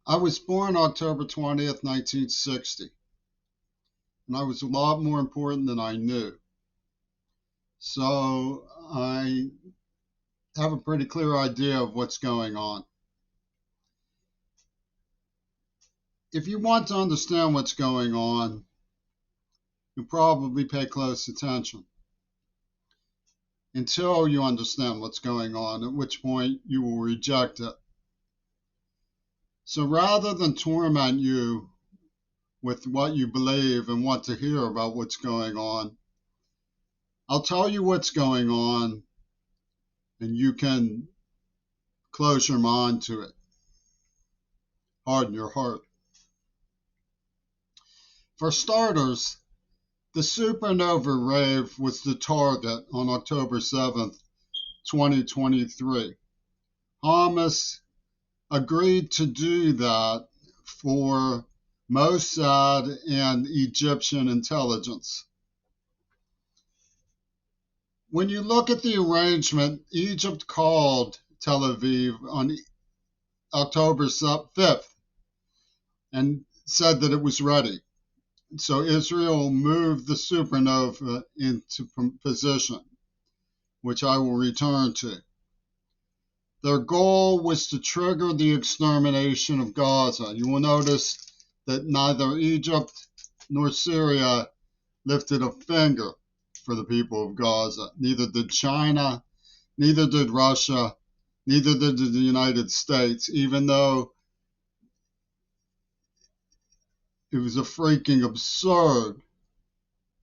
I was born October 20th, 1960, and I was a lot more important than I knew. So I have a pretty clear idea of what's going on. If you want to understand what's going on, you probably pay close attention until you understand what's going on, at which point you will reject it. So rather than torment you with what you believe and want to hear about what's going on, I'll tell you what's going on and you can close your mind to it, harden your heart. For starters, the supernova rave was the target on October 7th, 2023. Hamas agreed to do that for Mossad and Egyptian intelligence. When you look at the arrangement, Egypt called Tel Aviv on October 5th and said that it was ready. So Israel moved the supernova into position, which I will return to. Their goal was to trigger the extermination of Gaza. You will notice that neither Egypt nor Syria lifted a finger for the people of Gaza. Neither did China, neither did Russia, neither did the United States, even though it was a freaking absurd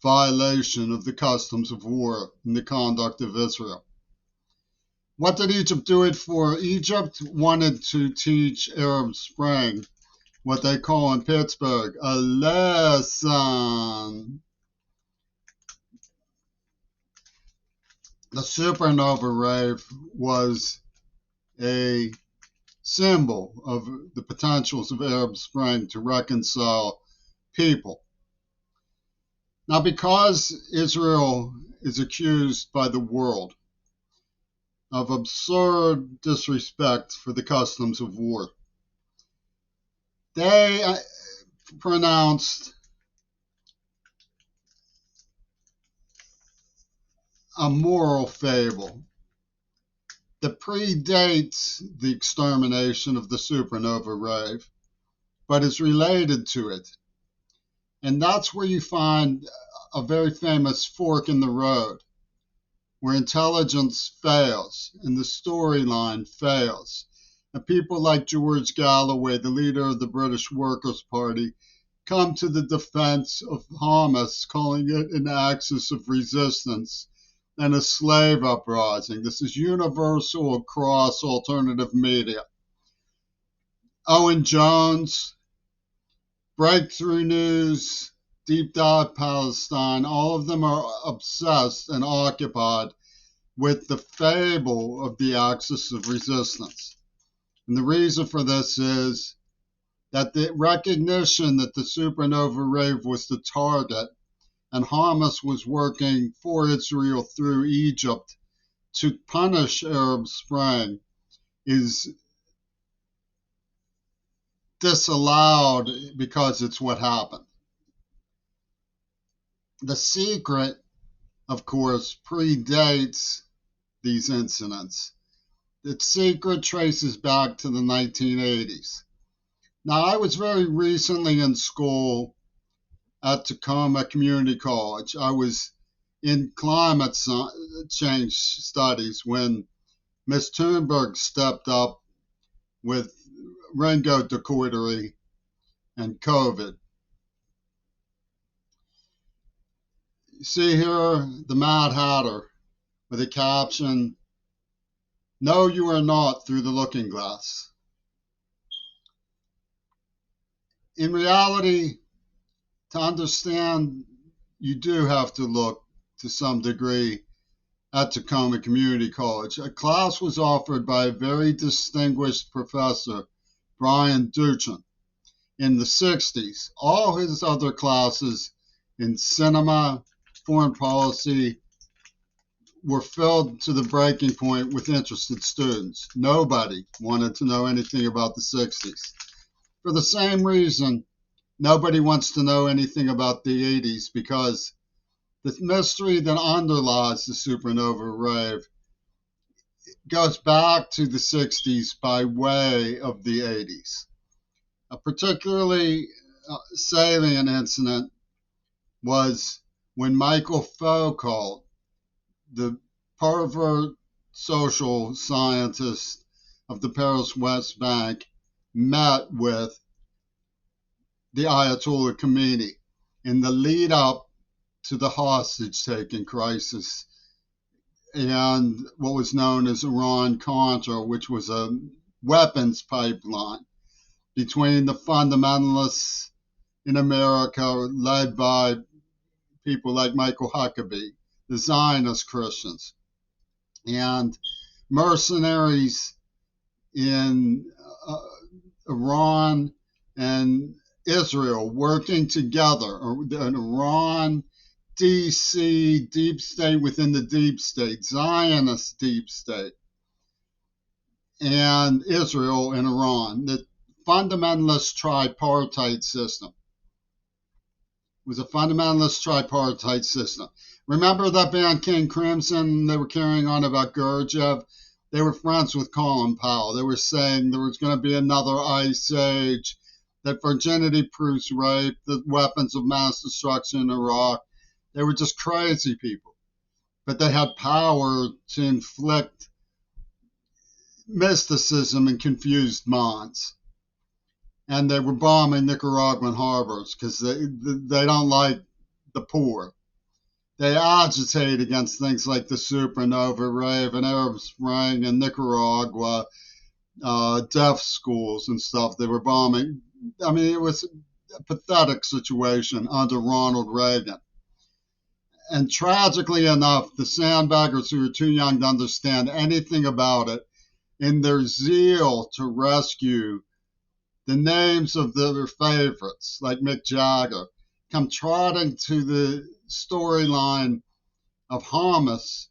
violation of the customs of war and the conduct of Israel. What did Egypt do it for? Egypt wanted to teach Arab Spring what they call in Pittsburgh a lesson. The supernova rave was a symbol of the potentials of Arab Spring to reconcile people. Now, because Israel is accused by the world of absurd disrespect for the customs of war, they pronounced a moral fable that predates the extermination of the supernova rave, but is related to it. And that's where you find a very famous fork in the road, where intelligence fails and the storyline fails. And people like George Galloway, the leader of the British Workers' Party, come to the defense of Hamas, calling it an axis of resistance and a slave uprising. This is universal across alternative media. Owen Jones, Breakthrough News, Deep Dive Palestine, all of them are obsessed and occupied with the fable of the axis of resistance. And the reason for this is that the recognition that the supernova rave was the target and Hamas was working for Israel through Egypt to punish Arab Spring is disallowed because it's what happened. The secret, of course, predates these incidents. The secret traces back to the 1980s. Now, I was very recently in school at Tacoma Community College. I was in climate change studies when Miss Thunberg stepped up with rainbow dacoitery and COVID. You see here the Mad Hatter with a caption, "No, you are not through the looking glass." In reality, to understand, you do have to look to some degree at Tacoma Community College. A class was offered by a very distinguished professor, Brian Duchin, in the 60s. All his other classes in cinema, foreign policy, were filled to the breaking point with interested students. Nobody wanted to know anything about the 60s. For the same reason, nobody wants to know anything about the 80s, because the mystery that underlies the supernova rave goes back to the 60s by way of the 80s. A particularly salient incident was when Michael Foucault, the pervert social scientist of the Paris West Bank, met with the Ayatollah Khomeini in the lead up to the hostage taking crisis and what was known as Iran-Contra, which was a weapons pipeline between the fundamentalists in America, led by people like Michael Huckabee, the Zionist Christians, and mercenaries in Iran and Israel working together, an Iran, DC, deep state within the deep state, Zionist deep state, and Israel and Iran, the fundamentalist tripartite system. It was a fundamentalist tripartite system. Remember that band King Crimson? They were carrying on about Gurdjieff. They were friends with Colin Powell. They were saying there was going to be another ice age, that virginity proves rape, the weapons of mass destruction in Iraq. They were just crazy people. But they had power to inflict mysticism and confused minds. And they were bombing Nicaraguan harbors because they don't like the poor. They agitate against things like the supernova rave and Arab Spring and Nicaragua, deaf schools and stuff. They were bombing. I mean, it was a pathetic situation under Ronald Reagan. And tragically enough, the sandbaggers who were too young to understand anything about it, in their zeal to rescue the names of their favorites, like Mick Jagger, come trotting to the storyline of Hamas,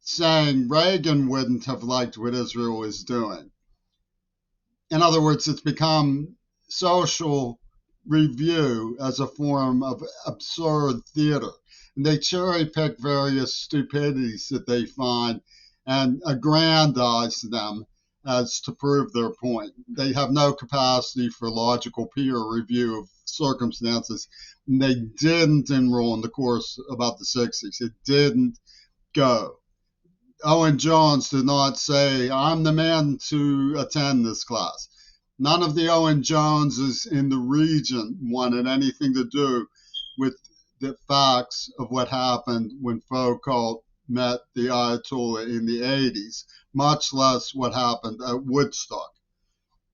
saying Reagan wouldn't have liked what Israel was doing. In other words, it's become social review as a form of absurd theater. And they cherry pick various stupidities that they find and aggrandize them as to prove their point. They have no capacity for logical peer review of circumstances. And they didn't enroll in the course about the 60s. It didn't go. Owen Jones did not say, I'm the man to attend this class. None of the Owen Joneses in the region wanted anything to do with the facts of what happened when Foucault met the Ayatollah in the 80s, much less what happened at Woodstock.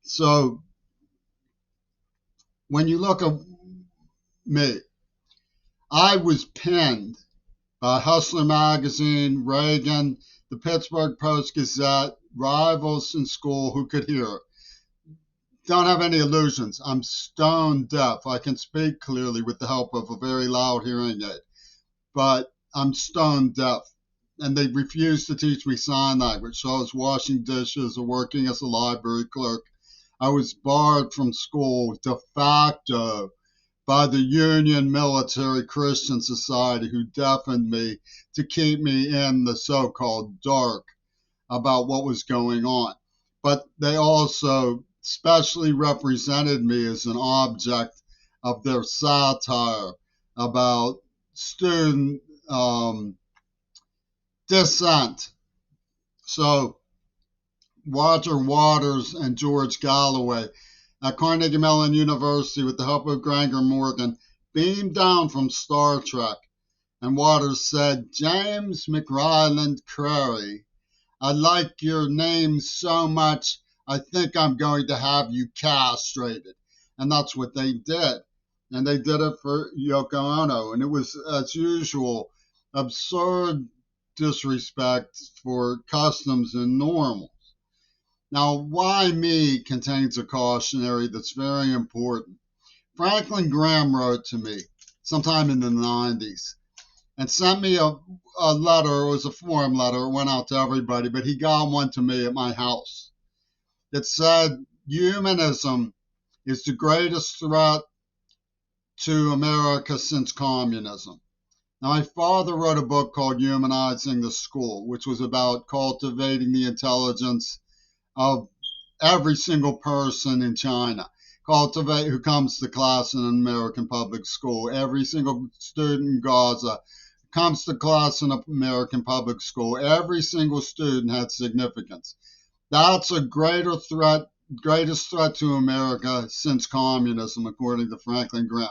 So when you look at me, I was pinned by Hustler Magazine, Reagan, the Pittsburgh Post-Gazette, rivals in school who could hear. Don't have any illusions. I'm stone deaf. I can speak clearly with the help of a very loud hearing aid, but I'm stone deaf. And they refused to teach me sign language, so I was washing dishes or working as a library clerk. I was barred from school de facto by the Union Military Christian Society, who deafened me to keep me in the so-called dark about what was going on. But they also specially represented me as an object of their satire about student dissent. So Roger Waters and George Galloway at Carnegie Mellon University, with the help of Granger Morgan, beamed down from Star Trek. And Waters said, James MacRyland Crary, I like your name so much, I think I'm going to have you castrated. And that's what they did. And they did it for Yoko Ono. And it was, as usual, absurd disrespect for customs and normals. Now, why me contains a cautionary that's very important. Franklin Graham wrote to me sometime in the 90s and sent me a letter. It was a form letter. It went out to everybody, but he got one to me at my house. It said, humanism is the greatest threat to America since communism. Now, my father wrote a book called Humanizing the School, which was about cultivating the intelligence of every single person in China. Cultivate who comes to class in an American public school. Every single student in Gaza comes to class in an American public school. Every single student had significance. That's a greatest threat to America since communism, according to Franklin Graham.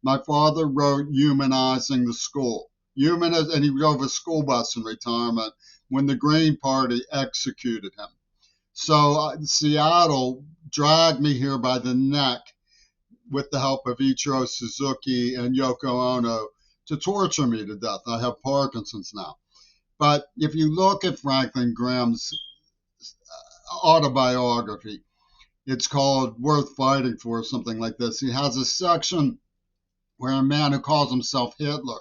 My father wrote Humanizing the School. And he drove a school bus in retirement when the Green Party executed him. So Seattle dragged me here by the neck with the help of Ichiro Suzuki and Yoko Ono to torture me to death. I have Parkinson's now. But if you look at Franklin Graham's autobiography, it's called Worth Fighting For, something like this. He has a section where a man who calls himself Hitler,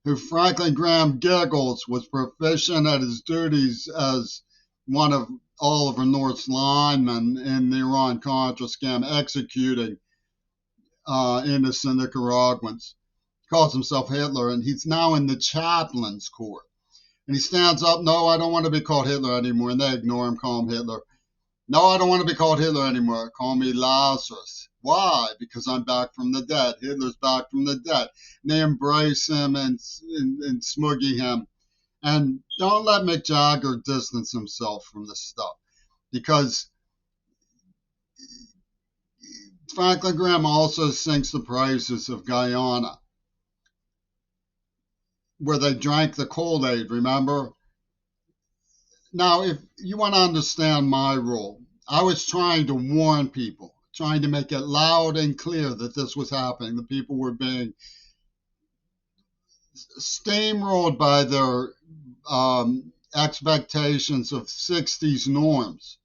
who Franklin Graham giggles was proficient at his duties as one of Oliver North's linemen in the Iran-Contra scam, executing innocent Nicaraguans. He calls himself Hitler, and he's now in the chaplain's court. And he stands up, no, I don't want to be called Hitler anymore. And they ignore him, call him Hitler. No, I don't want to be called Hitler anymore. Call me Lazarus. Why? Because I'm back from the dead. Hitler's back from the dead. And they embrace him and smoogie him. And don't let Mick Jagger distance himself from this stuff. Because Franklin Graham also sings the praises of Guyana, where they drank the Kool-Aid, remember? Now, if you want to understand my role, I was trying to warn people, trying to make it loud and clear that this was happening. The people were being steamrolled by their expectations of 60s norms,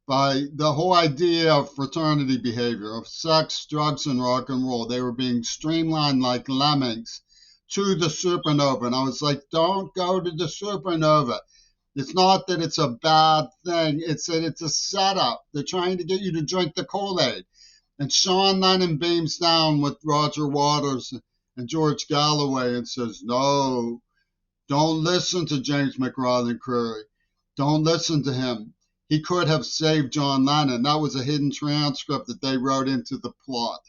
by the whole idea of fraternity behavior, of sex, drugs, and rock and roll. They were being streamlined like lemmings to the supernova. And I was like, don't go to the supernova. It's not that it's a bad thing. It's that it's a setup. They're trying to get you to drink the Kool-Aid. And Sean Lennon beams down with Roger Waters and George Galloway and says, no, don't listen to James MacRyland Crary. Don't listen to him. He could have saved John Lennon. That was a hidden transcript that they wrote into the plot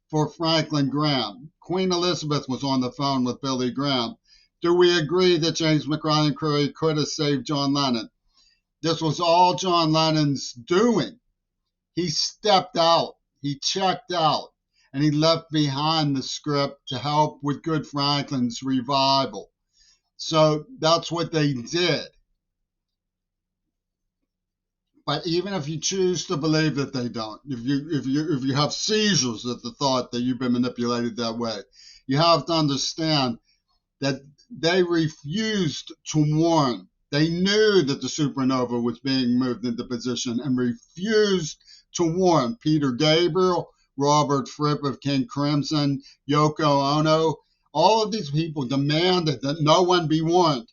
for Franklin Graham. Queen Elizabeth was on the phone with Billy Graham. Do we agree that James MacRyland Crary could have saved John Lennon? This was all John Lennon's doing. He stepped out. He checked out. And he left behind the script to help with Good Franklin's revival. So that's what they did. But even if you choose to believe that they don't, if you have seizures at the thought that you've been manipulated that way, you have to understand that they refused to warn. They knew that the supernova was being moved into position and refused to warn. Peter Gabriel, Robert Fripp of King Crimson, Yoko Ono, all of these people demanded that no one be warned.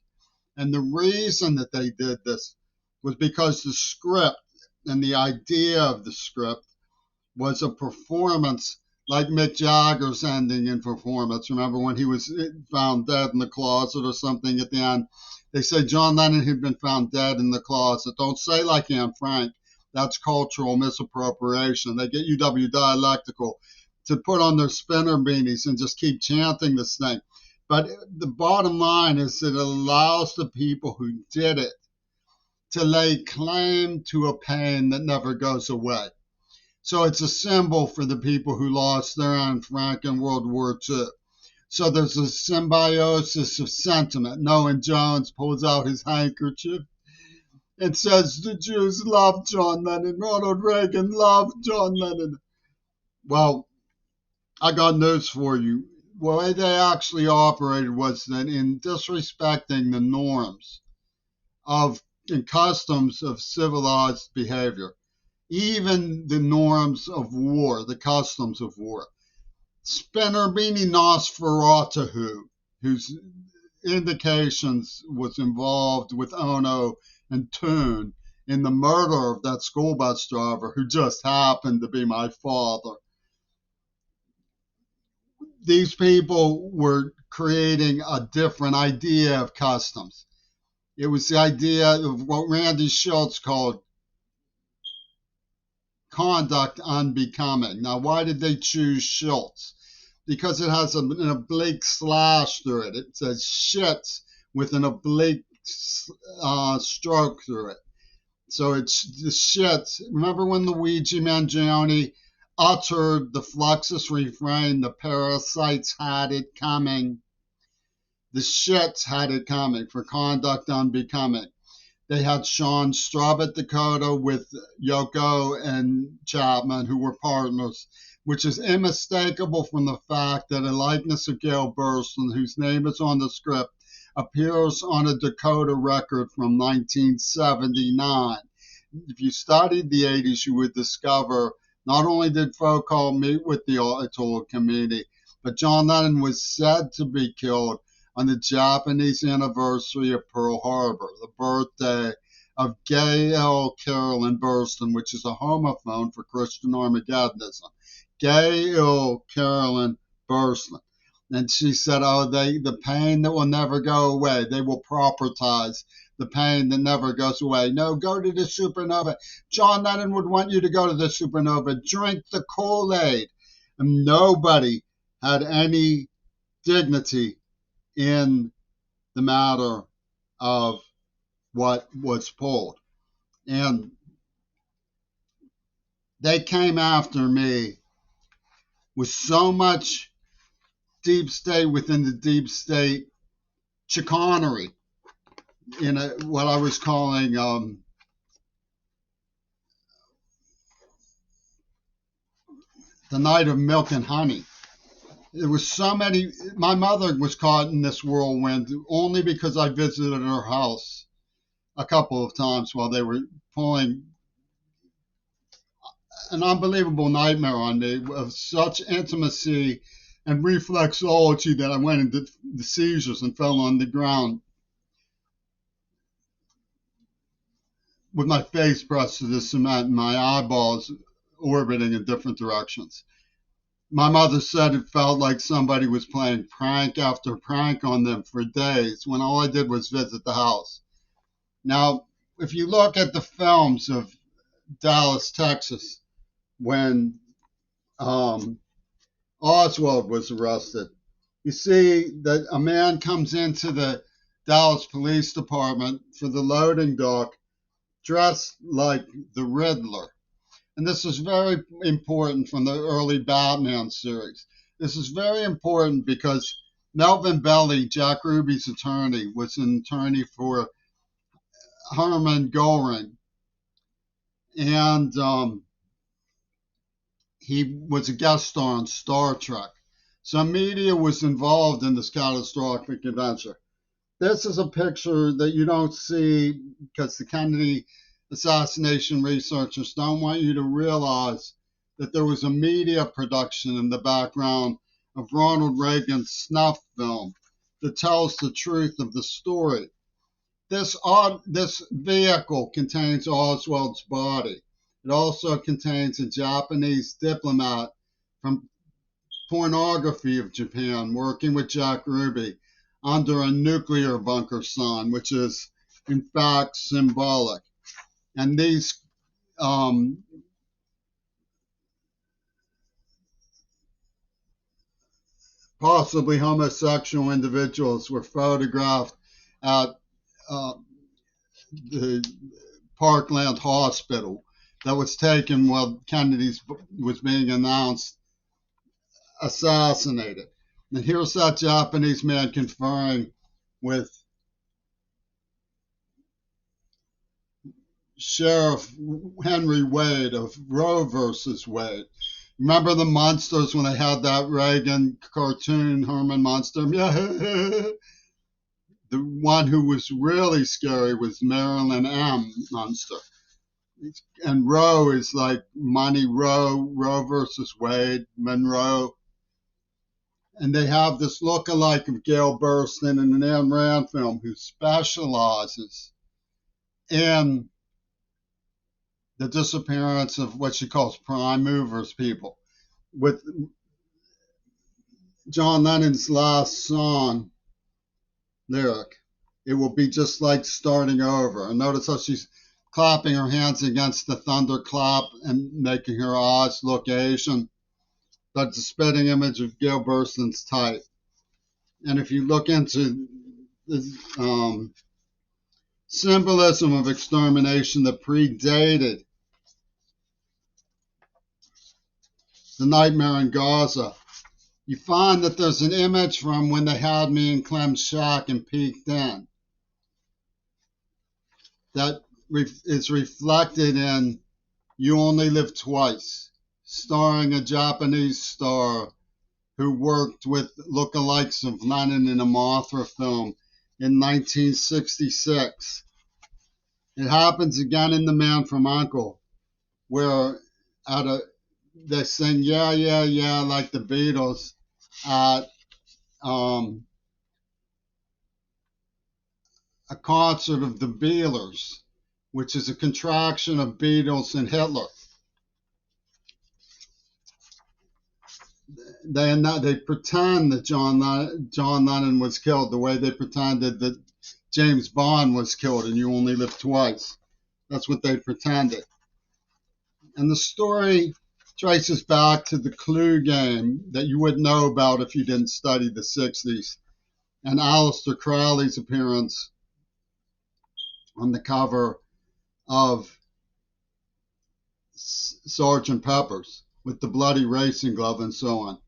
And the reason that they did this was because the script and the idea of the script was a performance like Mick Jagger's ending in Performance. Remember when he was found dead in the closet or something at the end? They say John Lennon had been found dead in the closet. Don't say like Anne Frank. That's cultural misappropriation. They get UW Dialectical to put on their spinner beanies and just keep chanting this thing. But the bottom line is that it allows the people who did it to lay claim to a pain that never goes away. So it's a symbol for the people who lost their Anne Frank in World War II. So there's a symbiosis of sentiment. Noah Jones pulls out his handkerchief and says the Jews loved John Lennon. Ronald Reagan loved John Lennon. Well, I got news for you. The way they actually operated was that in disrespecting the norms of and customs of civilized behavior, even the norms of war, the customs of war. Spinner Beanie Nosferatu, whose indications was involved with Ono and Toon in the murder of that school bus driver who just happened to be my father. These people were creating a different idea of customs. It was the idea of what Randy Schultz called conduct unbecoming. Now, why did they choose Schultz? Because it has an oblique slash through it. It says shits with an oblique stroke through it. So it's the shits. Remember when Luigi Mangione uttered the Fluxus refrain, the parasites had it coming. The shits had it coming for conduct unbecoming. They had Sean Straub at Dakota with Yoko and Chapman, who were partners, which is unmistakable from the fact that a likeness of Gail Burstyn, whose name is on the script, appears on a Dakota record from 1979. If you studied the 80s, you would discover not only did Foucault meet with the Ayatollah Khomeini, but John Lennon was said to be killed on the Japanese anniversary of Pearl Harbor, the birthday of Gail Carolyn Burstyn, which is a homophone for Christian Armageddonism. Gail Carolyn Burstyn. And she said, oh, the pain that will never go away, they will propertize the pain that never goes away. No, go to the supernova. John Lennon would want you to go to the supernova. Drink the Kool-Aid. And nobody had any dignity in the matter of what was pulled. And they came after me with so much deep state within the deep state chicanery in what I was calling the night of milk and honey. There was so many. My mother was caught in this whirlwind only because I visited her house a couple of times while they were pulling an unbelievable nightmare on me of such intimacy and reflexology that I went into the seizures and fell on the ground with my face pressed to the cement and my eyeballs orbiting in different directions. My mother said it felt like somebody was playing prank after prank on them for days when all I did was visit the house. Now, if you look at the films of Dallas, Texas, when Oswald was arrested, you see that a man comes into the Dallas Police Department for the loading dock dressed like the Riddler. And this is very important from the early Batman series. This is very important because Melvin Belli, Jack Ruby's attorney, was an attorney for Herman Goring. And he was a guest star on Star Trek. So media was involved in this catastrophic adventure. This is a picture that you don't see because the Kennedy assassination researchers don't want you to realize that there was a media production in the background of Ronald Reagan's snuff film that tells the truth of the story. This vehicle contains Oswald's body. It also contains a Japanese diplomat from Pornography of Japan working with Jack Ruby under a nuclear bunker sign, which is in fact symbolic. And these possibly homosexual individuals were photographed at the Parkland Hospital that was taken while Kennedy was being announced assassinated. And here's that Japanese man conferring with Sheriff Henry Wade of Roe versus Wade. Remember the Munsters when they had that Reagan cartoon, Herman Munster? The one who was really scary was Marilyn M. Munster. And Roe is like Money Roe, Roe versus Wade, Monroe. And they have this look-alike of Gail Burstyn in an Ayn Rand film who specializes in the disappearance of what she calls prime movers people. With John Lennon's last song lyric, it will be just like starting over. And notice how she's clapping her hands against the thunderclap and making her eyes look Asian. That's a spitting image of Gail Burston's type. And if you look into the symbolism of extermination that predated the Nightmare in Gaza, you find that there's an image from when they had me in Clem's shack and peeked in that is reflected in You Only Live Twice, starring a Japanese star who worked with lookalikes of Lennon in a Mothra film in 1966. It happens again in The Man from U.N.C.L.E., where they sing Yeah, Yeah, Yeah like the Beatles at a concert of the Beatles, which is a contraction of Beatles and Hitler. They pretend that John Lennon was killed the way they pretended that James Bond was killed and You Only Live Twice. That's what they pretended. And the story traces back to the Clue game that you would know about if you didn't study the 60s, and Aleister Crowley's appearance on the cover of Sgt. Pepper's with the bloody racing glove and so on.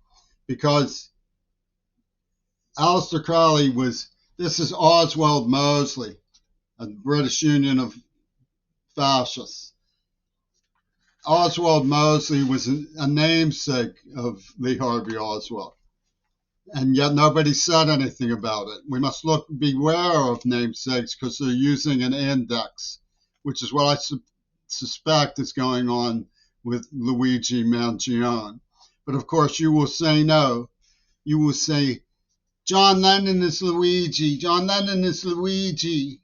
Because Aleister Crowley this is Oswald Mosley, a British Union of fascists. Oswald Mosley was a namesake of Lee Harvey Oswald, and yet nobody said anything about it. We must beware of namesakes because they're using an index, which is what I suspect is going on with Luigi Mangione. But of course, you will say no. You will say, John Lennon is Luigi. John Lennon is Luigi.